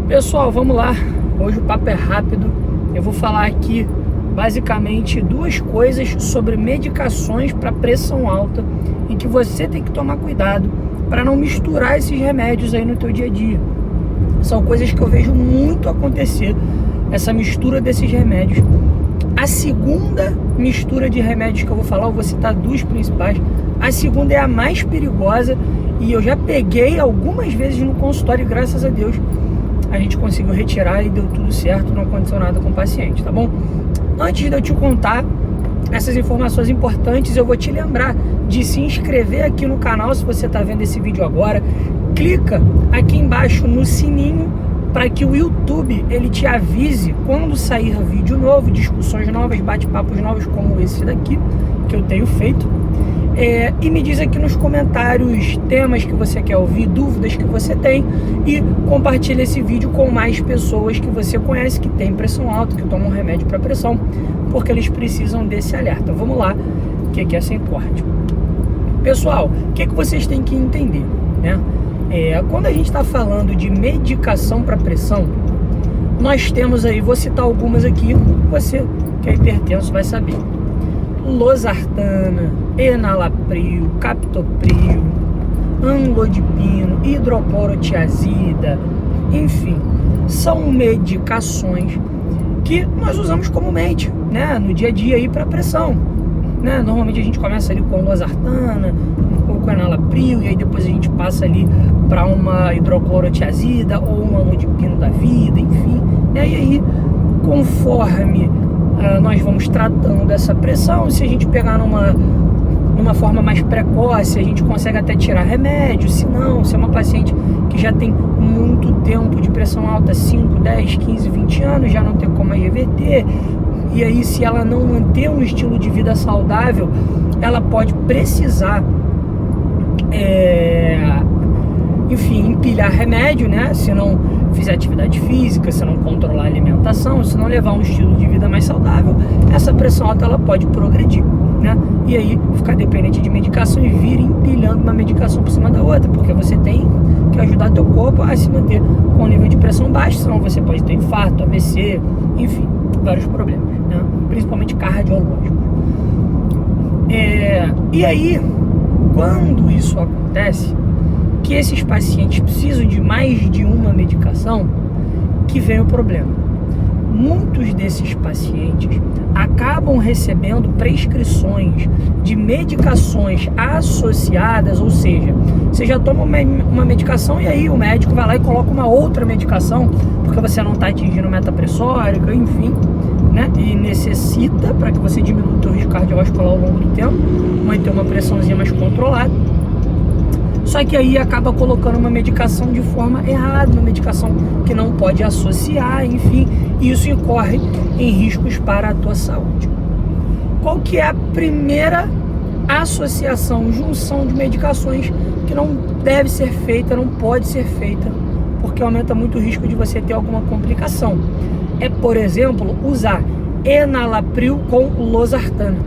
Pessoal, vamos lá. Hoje o papo é rápido. Eu vou falar aqui basicamente duas coisas sobre medicações para pressão alta em que você tem que tomar cuidado para não misturar esses remédios aí no teu dia a dia. São coisas que eu vejo muito acontecer, essa mistura desses remédios. A segunda mistura de remédios que eu vou falar, eu vou citar duas principais. A segunda é a mais perigosa e eu já peguei algumas vezes no consultório e graças a Deus a gente conseguiu retirar e deu tudo certo, não aconteceu nada com o paciente, tá bom? Antes de eu te contar essas informações importantes, eu vou te lembrar de se inscrever aqui no canal se você está vendo esse vídeo agora. Clica aqui embaixo no sininho para que o YouTube ele te avise quando sair vídeo novo, discussões novas, bate-papos novos como esse daqui que eu tenho feito. E me diz aqui nos comentários temas que você quer ouvir, dúvidas que você tem, e compartilha esse vídeo com mais pessoas que você conhece que tem pressão alta, que tomam remédio para pressão, porque eles precisam desse alerta. Vamos lá, o que é sem corte. Pessoal, o que vocês têm que entender, né? Quando a gente está falando de medicação para pressão, nós temos aí, vou citar algumas aqui, você que é hipertenso vai saber: losartana, enalapril, captopril, amlodipino, hidroclorotiazida, enfim, são medicações que nós usamos comumente, né, no dia a dia aí para pressão, né? Normalmente a gente começa ali com losartana ou com enalapril, e aí depois a gente passa ali para uma hidroclorotiazida ou um amlodipino da vida, enfim, né? E aí conforme nós vamos tratando essa pressão, se a gente pegar numa forma mais precoce, a gente consegue até tirar remédio. Se não, se é uma paciente que já tem muito tempo de pressão alta, 5, 10, 15, 20 anos, já não tem como mais reverter, e aí se ela não manter um estilo de vida saudável, ela pode precisar enfim, empilhar remédio, né? Se não fizer atividade física, se não controlar a alimentação, se não levar um estilo de vida mais saudável, essa pressão alta ela pode progredir, né? E aí ficar dependente de medicação e vir empilhando uma medicação por cima da outra, porque você tem que ajudar teu corpo a se manter com o nível de pressão baixo, senão você pode ter infarto, AVC, enfim, vários problemas, né? Principalmente cardiológicos. E aí, quando isso acontece, que esses pacientes precisam de mais de uma medicação, que vem o problema. Muitos desses pacientes acabam recebendo prescrições de medicações associadas, ou seja, você já toma uma medicação e aí o médico vai lá e coloca uma outra medicação, porque você não está atingindo meta pressórica, enfim, né? E necessita, para que você diminua o seu risco cardiovascular ao longo do tempo, manter uma pressãozinha mais controlada. Só que aí acaba colocando uma medicação de forma errada, uma medicação que não pode associar, enfim, e isso incorre em riscos para a tua saúde. Qual que é a primeira associação, junção de medicações que não deve ser feita, não pode ser feita, porque aumenta muito o risco de você ter alguma complicação? É, por exemplo, usar enalapril com losartana,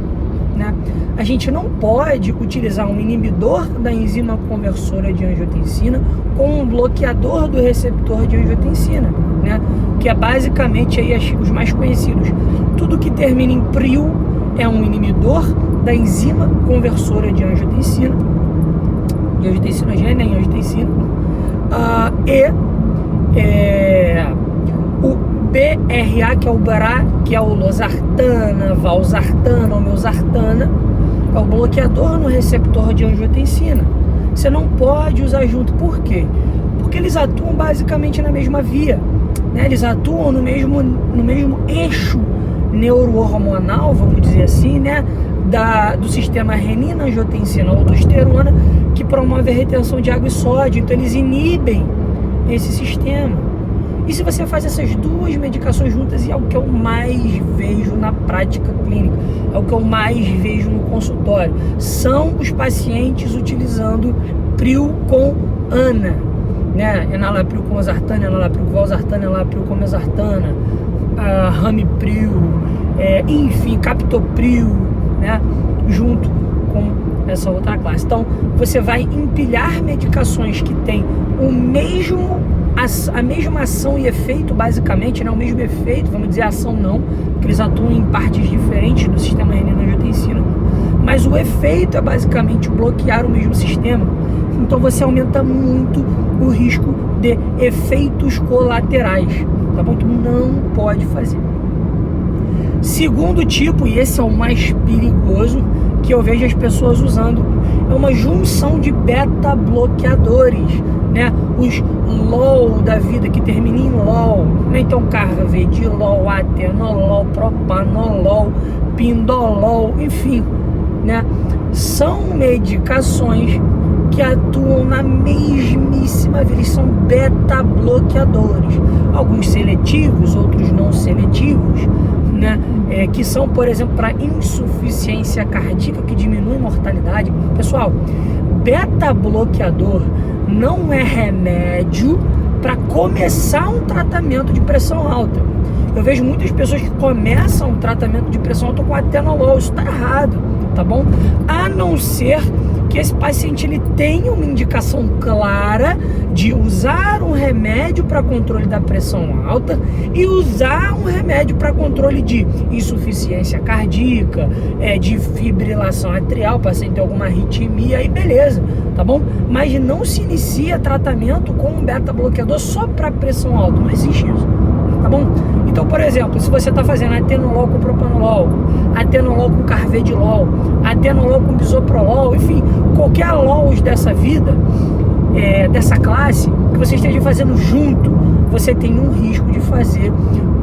né? A gente não pode utilizar um inibidor da enzima conversora de angiotensina com um bloqueador do receptor de angiotensina, né? Que é basicamente aí os mais conhecidos. Tudo que termina em pril é um inibidor da enzima conversora de angiotensina, de angiotensina gênero em angiotensina, o BRA, que é o BRA, que é o losartana, valsartana ou meusartana, é o bloqueador no receptor de angiotensina. Você não pode usar junto. Por quê? Porque eles atuam basicamente na mesma via, né? Eles atuam no mesmo eixo neurohormonal, vamos dizer assim, né? Do sistema renina-angiotensina-aldosterona, que promove a retenção de água e sódio. Então eles inibem esse sistema. E se você faz essas duas medicações juntas, e é o que eu mais vejo na prática clínica, é o que eu mais vejo no consultório, são os pacientes utilizando pril com ANA, né? Enalapril com losartana, enalapril com valsartana, enalapril com meusartana, ramipril, enfim, captopril, né? Junto com essa outra classe. Então, você vai empilhar medicações que têm o mesmo a mesma ação e efeito, basicamente, né? O mesmo efeito, vamos dizer ação não, porque eles atuam em partes diferentes do sistema renina-angiotensina, mas o efeito é basicamente bloquear o mesmo sistema. Então você aumenta muito o risco de efeitos colaterais, tá bom? Tu não pode fazer. Segundo tipo, e esse é o mais perigoso, que eu vejo as pessoas usando, é uma junção de beta-bloqueadores, né? Os LOL da vida, que termina em LOL, né? Então carvedilol, atenolol, propanolol, pindolol, enfim, né? São medicações que atuam na mesmíssima vida, eles são beta-bloqueadores, alguns seletivos, outros não seletivos, né? Que são, por exemplo, para insuficiência cardíaca, que diminui a mortalidade. Pessoal, beta-bloqueador não é remédio para começar um tratamento de pressão alta. Eu vejo muitas pessoas que começam um tratamento de pressão alta com atenolol, isso está errado, tá bom? A não ser que esse paciente ele tenha uma indicação clara de usar um remédio para controle da pressão alta e usar um remédio para controle de insuficiência cardíaca, de fibrilação atrial, o paciente tem alguma arritmia, aí beleza, tá bom? Mas não se inicia tratamento com um beta-bloqueador só para pressão alta, não existe isso, tá bom? Então, por exemplo, se você está fazendo atenolol com propanolol, atenolol com carvedilol, atenolol com bisoprolol, enfim, qualquer LOLs dessa vida, dessa classe, que você esteja fazendo junto, você tem um risco de fazer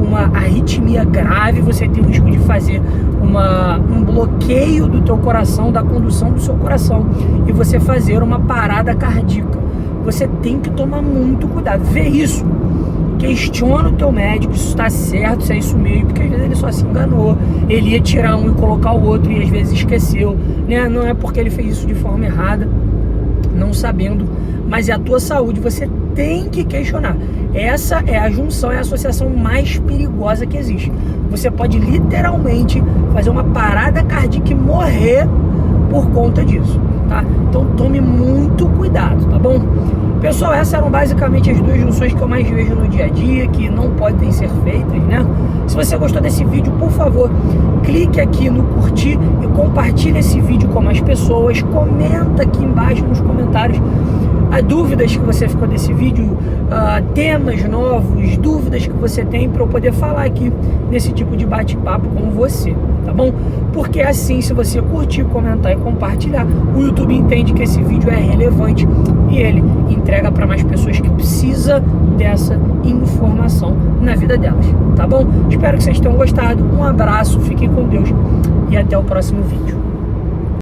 uma arritmia grave, você tem um risco de fazer um bloqueio do teu coração, da condução do seu coração, e você fazer uma parada cardíaca. Você tem que tomar muito cuidado. Vê isso. Questiona o teu médico se está certo, se é isso mesmo, porque às vezes ele só se enganou, ele ia tirar um e colocar o outro e às vezes esqueceu, né? Não é porque ele fez isso de forma errada, não sabendo, mas é a tua saúde, você tem que questionar. Essa é a junção, é a associação mais perigosa que existe. Você pode literalmente fazer uma parada cardíaca e morrer por conta disso, tá? Então tome muito cuidado, tá bom? Pessoal, essas eram basicamente as duas junções que eu mais vejo no dia a dia, que não podem ser feitas, né? Se você gostou desse vídeo, por favor, clique aqui no curtir e compartilhe esse vídeo com mais pessoas. Comenta aqui embaixo nos comentários as dúvidas que você ficou desse vídeo, temas novos, dúvidas que você tem, para eu poder falar aqui nesse tipo de bate-papo com você, tá bom? Porque assim, se você curtir, comentar e compartilhar, o YouTube entende que esse vídeo é relevante e ele entrega para mais pessoas que precisam dessa informação na vida delas, tá bom? Espero que vocês tenham gostado, um abraço, fiquem com Deus e até o próximo vídeo.